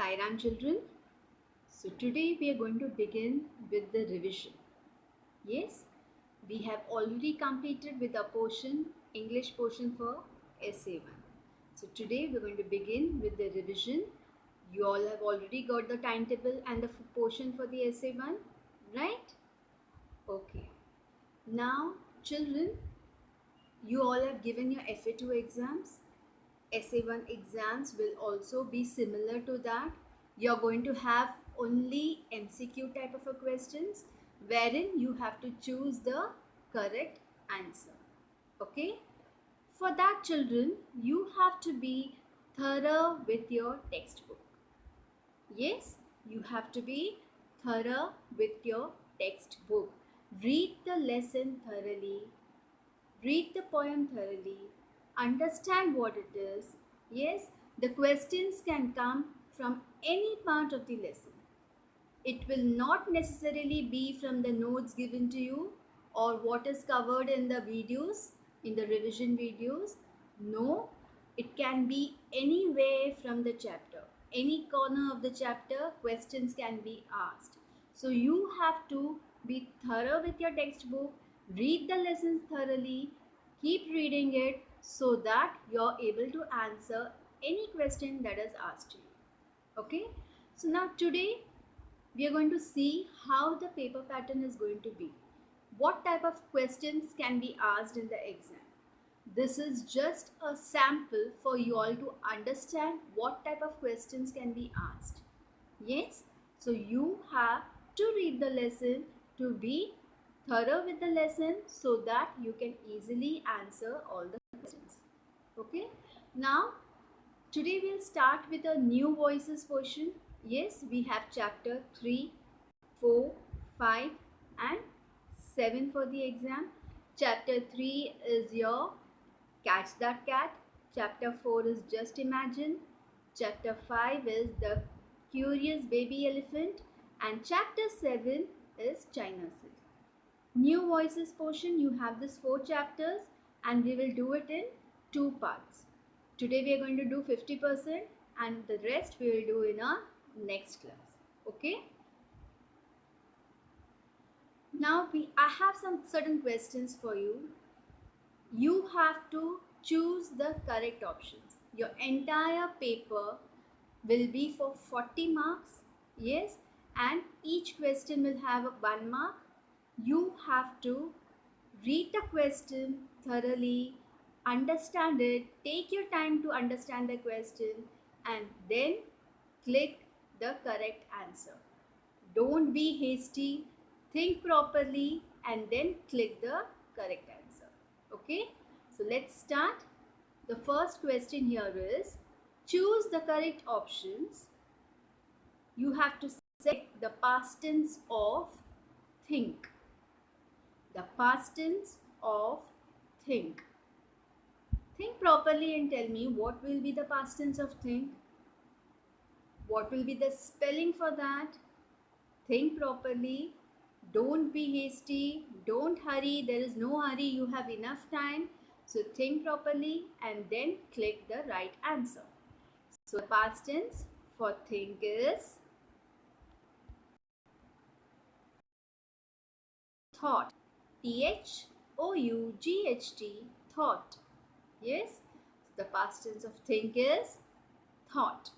Sai Ram children. So today we are going to begin with the revision. Yes, we have already completed with a portion, English portion for SA1. So today we are going to begin with the revision. You all have already got the timetable and the portion for the SA1, right? Okay. Now children, you all have given your FA2 exams. SA1 exams will also be similar to that. You're going to have only MCQ type of a questions wherein you have to choose the correct answer. Okay? For that children, you have to be thorough with your textbook. Yes, you have to be thorough with your textbook. Read the lesson thoroughly. Read the poem thoroughly, understand what it is. Yes, the questions can come from any part of the lesson. It will not necessarily be from the notes given to you or what is covered in the videos, in the revision videos. No, it can be anywhere from the chapter. Any corner of the chapter, questions can be asked. So you have to be thorough with your textbook, read the lessons thoroughly, keep reading it so that you're able to answer any question that is asked to you. Okay? So now today we are going to see how the paper pattern is going to be. What type of questions can be asked in the exam? This is just a sample for you all to understand what type of questions can be asked. Yes, so you have to read the lesson, to be thorough with the lesson so that you can easily answer all the questions. Okay, now today we'll start with a new voices portion. Yes, we have chapter 3, 4, 5 and 7 for the exam. Chapter 3 is your Catch That Cat. Chapter 4 is Just Imagine. Chapter 5 is The Curious Baby Elephant. And chapter 7 is China Silk. New voices portion, you have this 4 chapters and we will do it in 2 parts. Today we are going to do 50% and the rest we will do in our next class. Okay? Now I have some certain questions for you. You have to choose the correct options. Your entire paper will be for 40 marks. Yes, and each question will have a 1 mark. You have to read the question thoroughly, understand it, take your time to understand the question and then click the correct answer. Don't be hasty, think properly and then click the correct answer. Okay, so let's start. The first question here is choose the correct options. You have to select the past tense of think. The past tense of think. Think properly and tell me what will be the past tense of think. What will be the spelling for that? Think properly. Don't be hasty. Don't hurry. There is no hurry. You have enough time. So think properly and then click the right answer. So the past tense for think is thought. T-H-O-U-G-H-T, thought. Yes, the past tense of think is thought.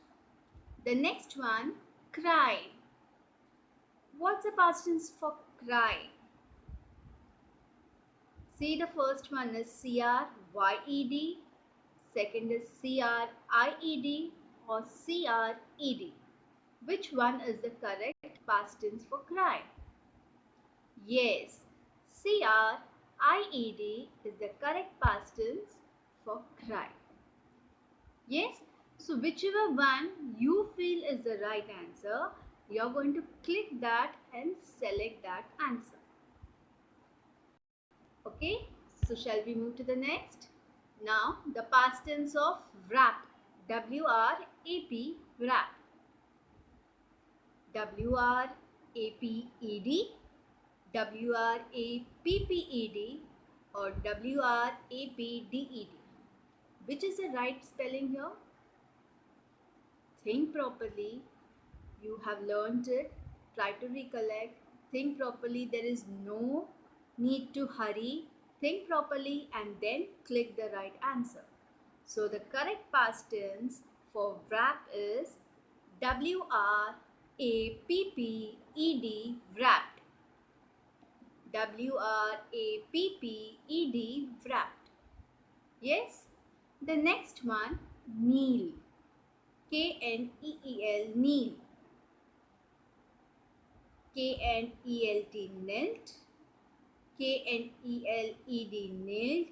The next one, cry. What's the past tense for cry? See, the first one is C-R-Y-E-D, second is C-R-I-E-D or C-R-E-D. Which one is the correct past tense for cry? Yes, C-R-I-E-D is the correct past tense for cry. Yes, so whichever one you feel is the right answer, you are going to click that and select that answer. Okay, so shall we move to the next? Now, the past tense of wrap, W-R-A-P, wrap. W-R-A-P-E-D, W-R-A-P-P-E-D or W-R-A-P-D-E-D. Which is the right spelling here? Think properly You have learned it. Try to recollect. Think properly. There is no need to hurry. Think properly and then click the right answer. So the correct past tense for wrap is WRAPPED, wrapped. WRAPPED, wrapped. Yes? The next one, kneel. KNEEL, kneel. KNELT, knelt. KNELED, knelt.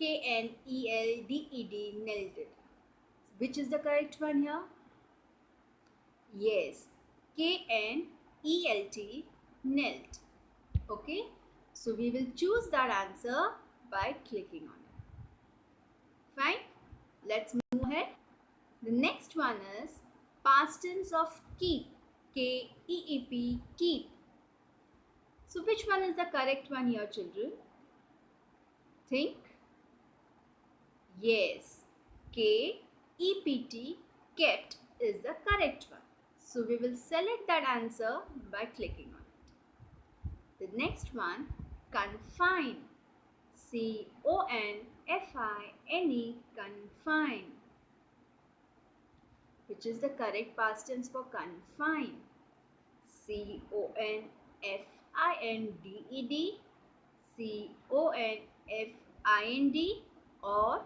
KNELDED, knelt. Which is the correct one here? Yes, KNELT, knelt. Okay, so we will choose that answer by clicking on it. Fine, let's move ahead. The next one is past tense of keep. KEEP, keep. So which one is the correct one here, children? Think. Yes, KEPT, kept, is the correct one. So we will select that answer by clicking on it. The next one, confine. CONFINE, confine. Which is the correct past tense for confine? CONFINDED, CONFIND, or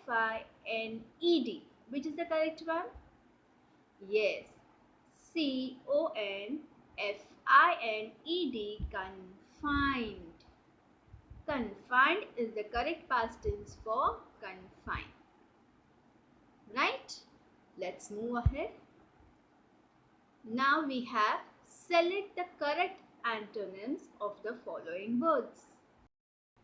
CONFINED. Which is the correct one? Yes, CONFINED, confined. Confined is the correct past tense for confine. Right? Let's move ahead. Now we have select the correct antonyms of the following words.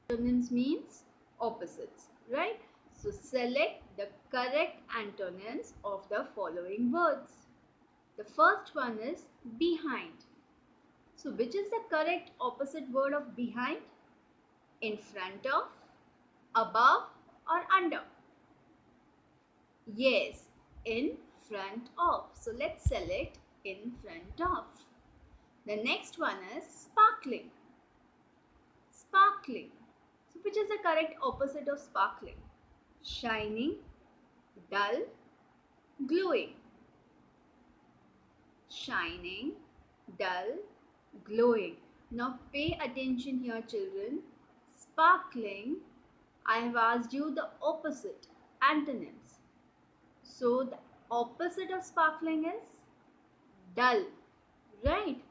Antonyms means opposites, right? So select the correct antonyms of the following words. The first one is behind. So which is the correct opposite word of behind? In front of, above, or under? Yes, in front of. So let's select in front of. The next one is sparkling. Sparkling. So which is the correct opposite of sparkling? Shining, dull, glowing. Shining, dull, glowing. Now pay attention here, children. Sparkling, I have asked you the opposite, antonyms. So the opposite of sparkling is dull, right?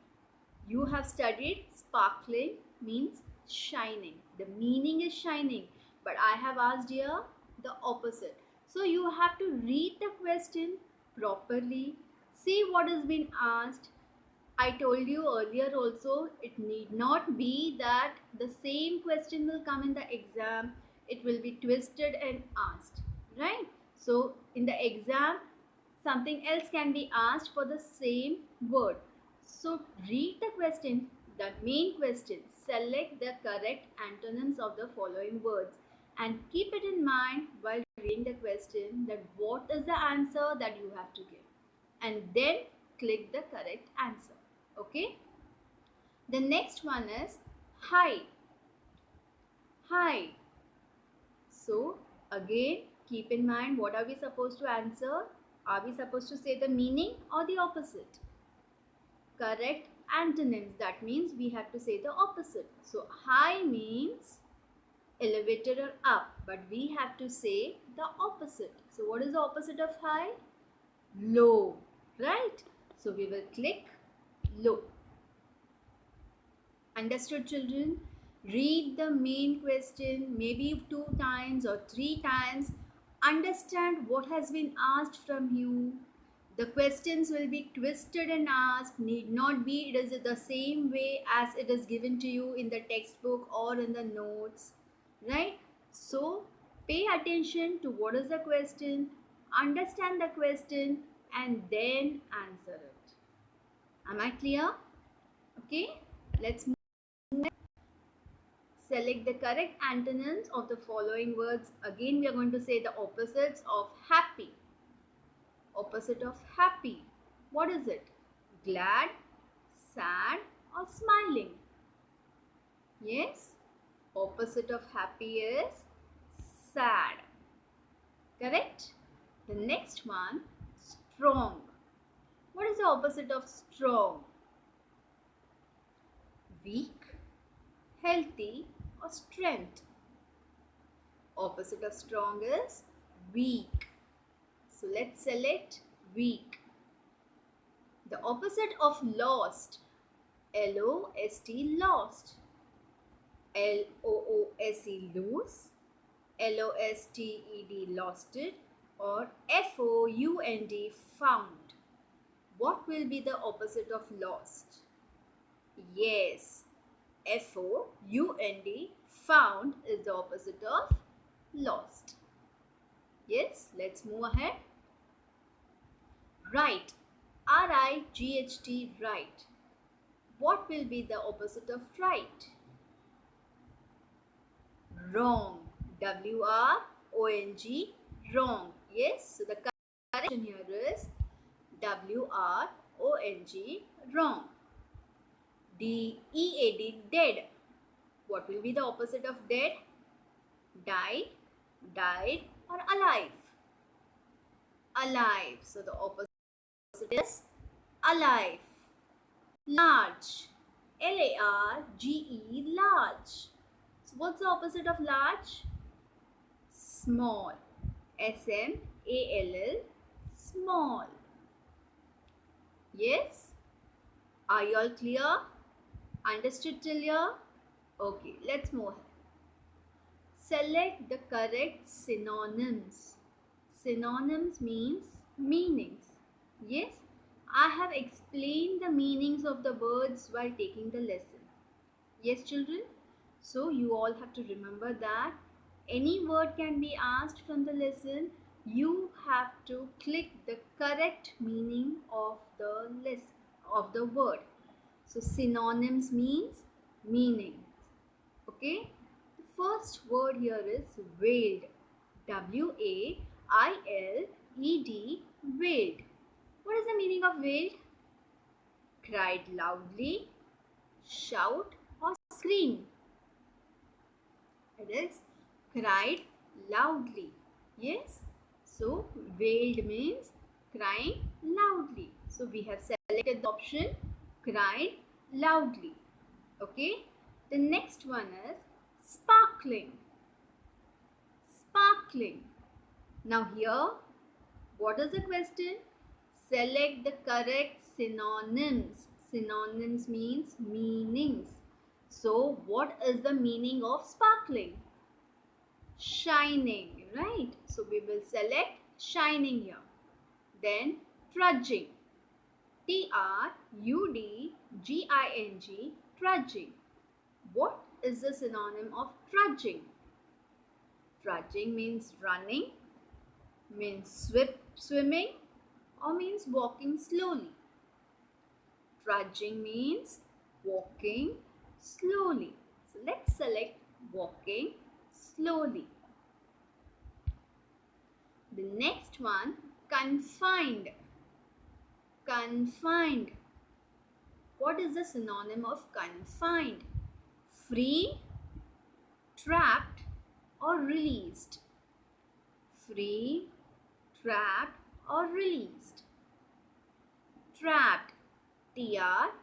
You have studied sparkling means shining. The meaning is shining, but I have asked here the opposite. So you have to read the question properly, see what has been asked. I told you earlier also, it need not be that the same question will come in the exam. It will be twisted and asked, right? So in the exam, something else can be asked for the same word. So read the question, the main question, select the correct antonyms of the following words, and keep it in mind while reading the question that what is the answer that you have to give, and then click the correct answer. Okay. The next one is hi. Hi. So again, keep in mind, what are we supposed to answer? Are we supposed to say the meaning or the opposite? Correct antonyms. That means we have to say the opposite. So high means elevated or up, but we have to say the opposite. So what is the opposite of high? Low, right? So we will click low. Understood, children? Read the main question maybe 2 times or 3 times. Understand what has been asked from you. The questions will be twisted and asked, need not be, it is the same way as it is given to you in the textbook or in the notes, right? So pay attention to what is the question, understand the question, and then answer it. Am I clear? Okay, let's move. Select the correct antonyms of the following words. Again, we are going to say the opposites of happy. Opposite of happy. What is it? Glad, sad, or smiling? Yes? Opposite of happy is sad. Correct? The next one, strong. What is the opposite of strong? Weak, healthy, or strength? Opposite of strong is weak. So let's select weak. The opposite of lost, L-O-S-T, lost. L-O-O-S-E, lose. L-O-S-T-E-D, losted. Or F-O-U-N-D, found. What will be the opposite of lost? Yes, F-O-U-N-D, found is the opposite of lost. Yes, let's move ahead. Right, R-I-G-H-T, right. What will be the opposite of right? Wrong, W-R-O-N-G, wrong. Yes, so the correction here is W-R-O-N-G, wrong. D-E-A-D, dead. What will be the opposite of dead? Died, died, or alive? Alive. So the opposite is alive. Large, L-A-R-G-E, large. So what's the opposite of large? Small, S-M-A-L-L, small. Yes? Are you all clear? Understood till here? Okay, let's move ahead. Select the correct synonyms. Synonyms means meanings. Yes, I have explained the meanings of the words while taking the lesson. Yes, children? So you all have to remember that any word can be asked from the lesson. You have to click the correct meaning of the lesson, of the word. So synonyms means meaning. Okay? The first word here is wailed. W-A-I-L-E-D, wailed. What is the meaning of wailed? Cried loudly, shout, or scream. It is cried loudly. Yes? So wailed means crying loudly. So we have selected the option cried loudly. Okay? The next one is sparkling. Sparkling. Now here, what is the question? Select the correct synonyms. Synonyms means meanings. So what is the meaning of sparkling? Shining, right? So we will select shining here. Then trudging. T-R-U-D-G-I-N-G, trudging. What is the synonym of trudging? Trudging means running, means swimming, or means walking slowly. Trudging means walking slowly. So let's select walking slowly. The next one, confined. Confined. What is the synonym of confined? Free, trapped, or released? Free, trapped, or released? Trapped. T-R-A-P-P-E-D,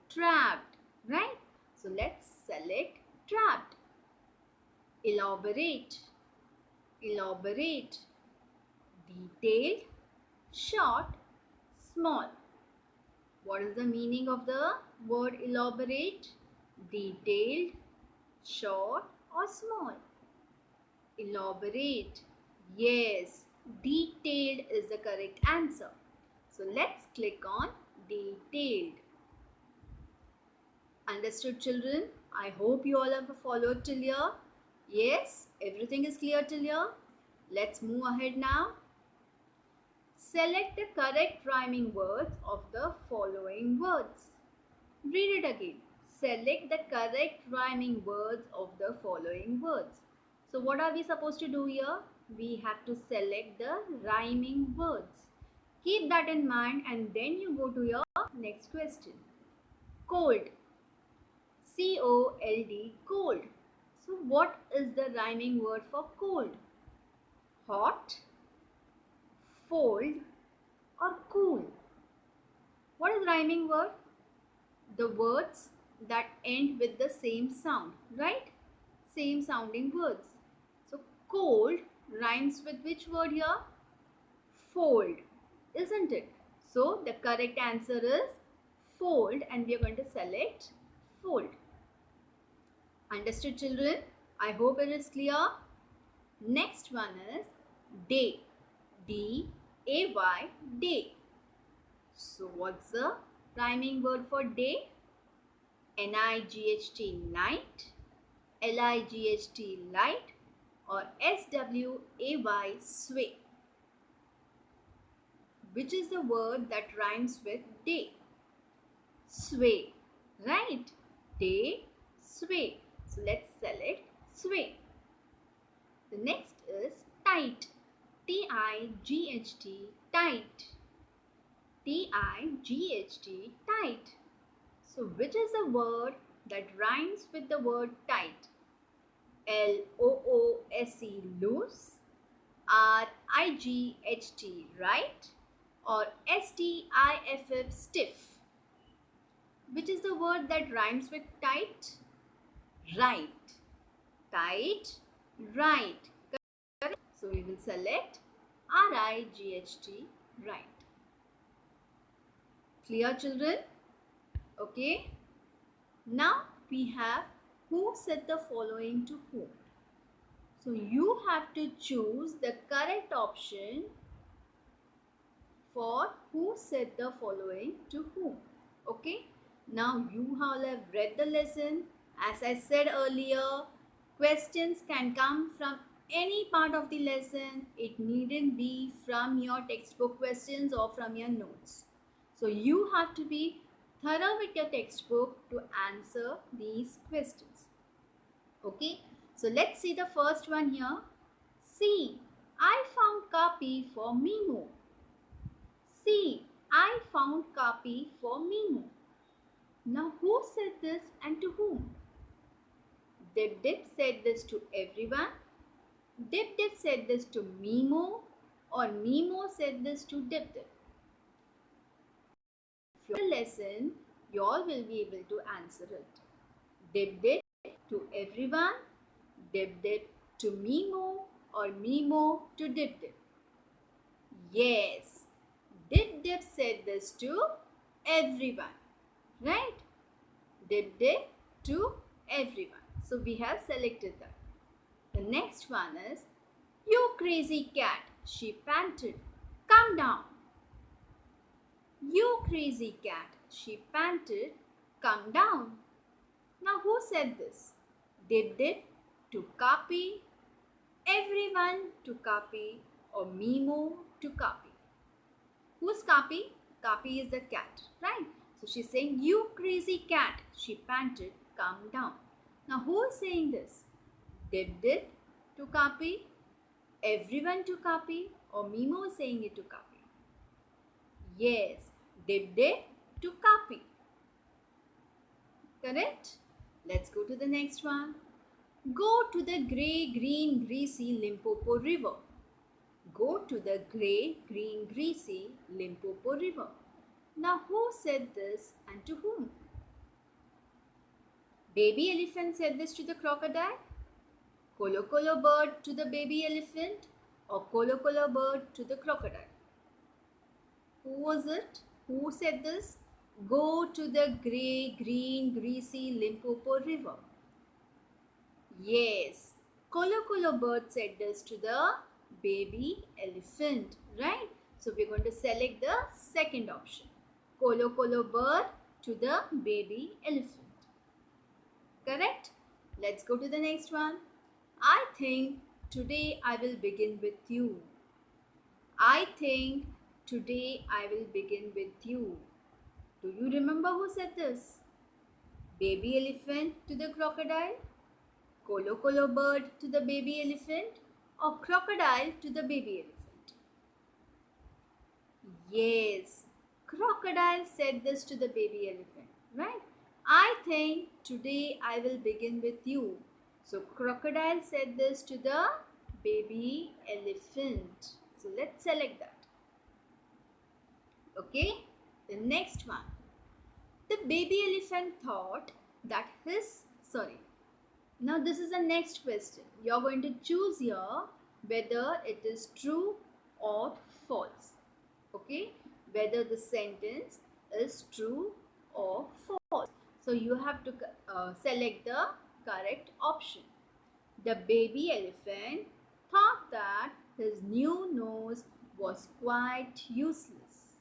trapped. Right? So let's select trapped. Elaborate. Elaborate. Detailed, short, small. What is the meaning of the word elaborate? Detailed, short, or small? Elaborate. Yes, detailed is the correct answer. So let's click on detailed. Understood, children? I hope you all have followed till here. Yes, everything is clear till here. Let's move ahead now. Select the correct rhyming words of the following words. Read it again. Select the correct rhyming words of the following words. So what are we supposed to do here? We have to select the rhyming words. Keep that in mind and then you go to your next question. Cold. C-O-L-D, cold. So what is the rhyming word for cold? Hot, fold or cool? What is rhyming word? The words that end with the same sound, right? Same sounding words. So cold rhymes with which word here? Fold, isn't it? So the correct answer is fold and we are going to select fold. Understood, children? I hope it is clear. Next one is day. D-A-Y, day. So what's the rhyming word for day? N-I-G-H-T, night, L-I-G-H-T, light, or S-W-A-Y, sway. Which is the word that rhymes with day? Sway, right? Day, sway. So let's select sway. The next is tight. T-I-G-H-T, tight. T-I-G-H-T, tight. So which is the word that rhymes with the word tight? L-O-O-S-E, loose, R-I-G-H-T, right, or S-T-I-F-F, stiff? Which is the word that rhymes with tight? Right. Tight, right. Correct. So we will select R-I-G-H-T, right. Clear, children? Okay. Now we have who said the following to whom. So you have to choose the correct option for who said the following to whom. Okay. Now you all have read the lesson. As I said earlier, questions can come from any part of the lesson. It needn't be from your textbook questions or from your notes. So you have to be thorough with your textbook to answer these questions. Okay, so let's see the first one here. See, I found copy for Mimo. See, I found copy for Mimo. Now who said this and to whom? Dip Dip said this to everyone. Dip Dip said this to Mimo, or Mimo said this to Dip Dip. If you lesson, you all will be able to answer it. Dip Dip to everyone, Dip Dip to Mimo, or Mimo to Dip Dip. Yes, Dip Dip said this to everyone, right? Dip Dip to everyone. So we have selected that. The next one is, you crazy cat, she panted, come down. You crazy cat, she panted, come down. Now who said this? Dip Dip to copy, everyone to copy, or Mimo to copy? Who's copy? Copy is the cat, right? So she's saying, you crazy cat, she panted, come down. Now who is saying this? Dip Dip to copy, everyone to copy, or Mimo is saying it to copy? Yes, Dip Dip to copy. Correct? Let's go to the next one. Go to the grey, green, greasy Limpopo River. Go to the grey, green, greasy Limpopo River. Now who said this and to whom? Baby elephant said this to the crocodile. Kolo Kolo bird to the baby elephant, or Kolo Kolo bird to the crocodile? Who was it? Who said this? Go to the grey, green, greasy Limpopo River. Yes, Kolo Kolo bird said this to the baby elephant, right? So we're going to select the second option. Kolo Kolo bird to the baby elephant. Correct? Let's go to the next one. I think today I will begin with you. I think today I will begin with you. Do you remember who said this? Baby elephant to the crocodile, Kolo Kolo bird to the baby elephant or crocodile to the baby elephant? Yes, crocodile said this to the baby elephant, right? I think today I will begin with you. So, crocodile said this to the baby elephant. So, let's select that. Okay, the next one. The baby elephant thought that now this is the next question. You're going to choose here whether it is true or false. Okay, whether the sentence is true or false. So you have to select the correct option. The baby elephant thought that his new nose was quite useless.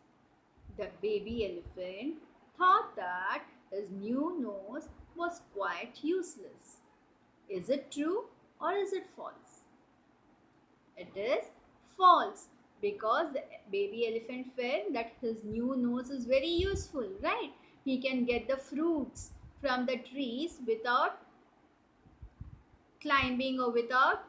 The baby elephant thought that his new nose was quite useless. Is it true or is it false? It is false because the baby elephant felt that his new nose is very useful, right? He can get the fruits from the trees without climbing or without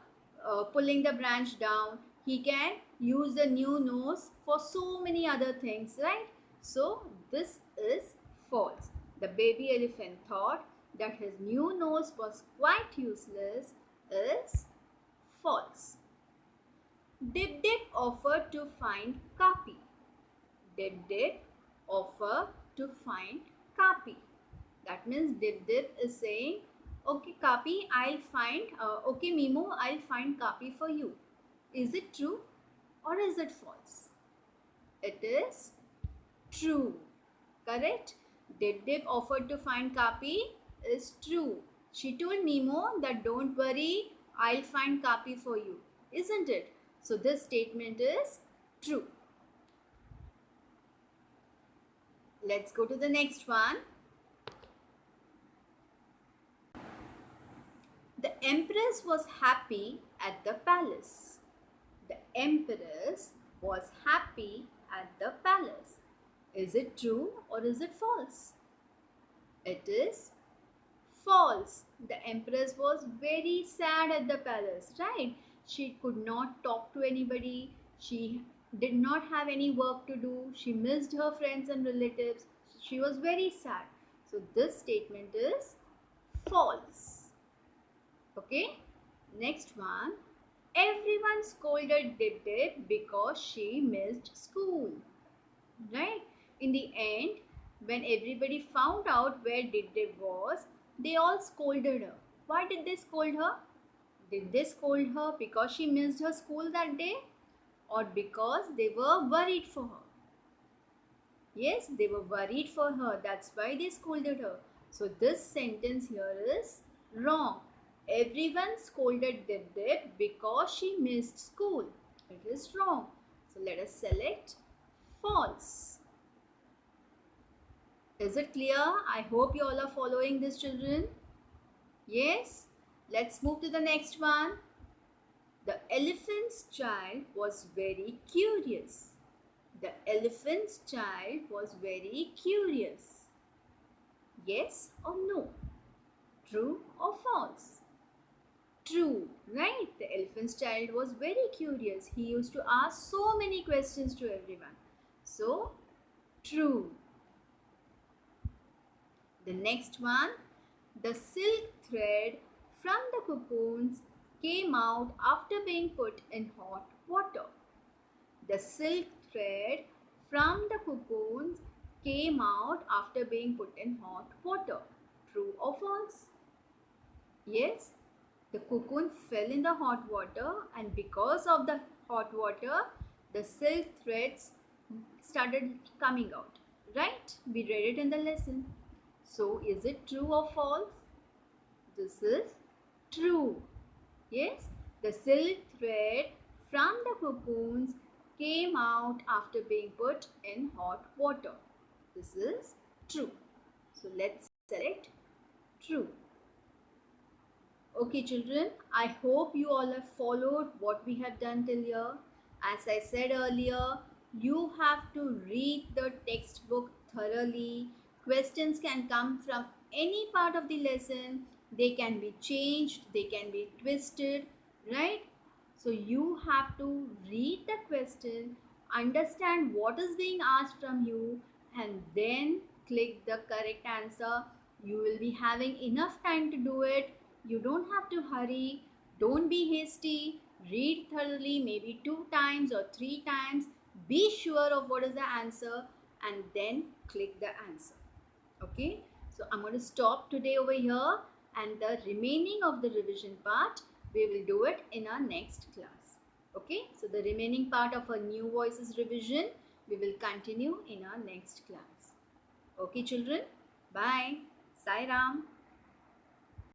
pulling the branch down. He can use the new nose for so many other things, right? So this is false. The baby elephant thought that his new nose was quite useless is false. Dip Dip offered to find Kapi. Dip Dip offered to find Kapi. That means Dip Dip is saying, okay Kapi, okay Mimo, I'll find Kapi for you. Is it true or is it false? It is true. Correct? Dip Dip offered to find Kapi is true. She told Mimo that don't worry, I'll find Kapi for you. Isn't it? So this statement is true. Let's go to the next one. The empress was happy at the palace. The empress was happy at the palace. Is it true or is it false? It is false. The empress was very sad at the palace, right? She could not talk to anybody. She did not have any work to do. She missed her friends and relatives. She was very sad. So this statement is false. Okay, next one. Everyone scolded Dip Dip because she missed school. Right? In the end, when everybody found out where Dip Dip was, they all scolded her. Why did they scold her? Did they scold her because she missed her school that day? Or because they were worried for her? Yes, they were worried for her. That's why they scolded her. So this sentence here is wrong. Everyone scolded Dip Dip because she missed school. It is wrong. So let us select false. Is it clear? I hope you all are following this, children. Yes? Let's move to the next one. The elephant's child was very curious. The elephant's child was very curious. Yes or no? True or false? True, right? The elephant's child was very curious. He used to ask so many questions to everyone. So, true. The next one, the silk thread from the cocoons came out after being put in hot water. The silk thread from the cocoons came out after being put in hot water. True or false? Yes, the cocoon fell in the hot water, and because of the hot water, the silk threads started coming out. Right? We read it in the lesson. So, is it true or false? This is true. Yes, the silk thread from the cocoons came out after being put in hot water. This is true. So, let's select true. Okay, children, I hope you all have followed what we have done till here. As I said earlier, you have to read the textbook thoroughly. Questions can come from any part of the lesson. they can be changed, they can be twisted, right? So you have to read the question, understand what is being asked from you, and then click the correct answer. You will be having enough time to do it. You don't have to hurry. Don't be hasty. Read thoroughly, maybe 2 times or 3 times. Be sure of what is the answer and then click the answer. Okay, so I'm going to stop today over here, and the remaining of the revision part we will do it in our next class. Okay, so the remaining part of our new voices revision we will continue in our next class. Okay children, bye. Sai Ram.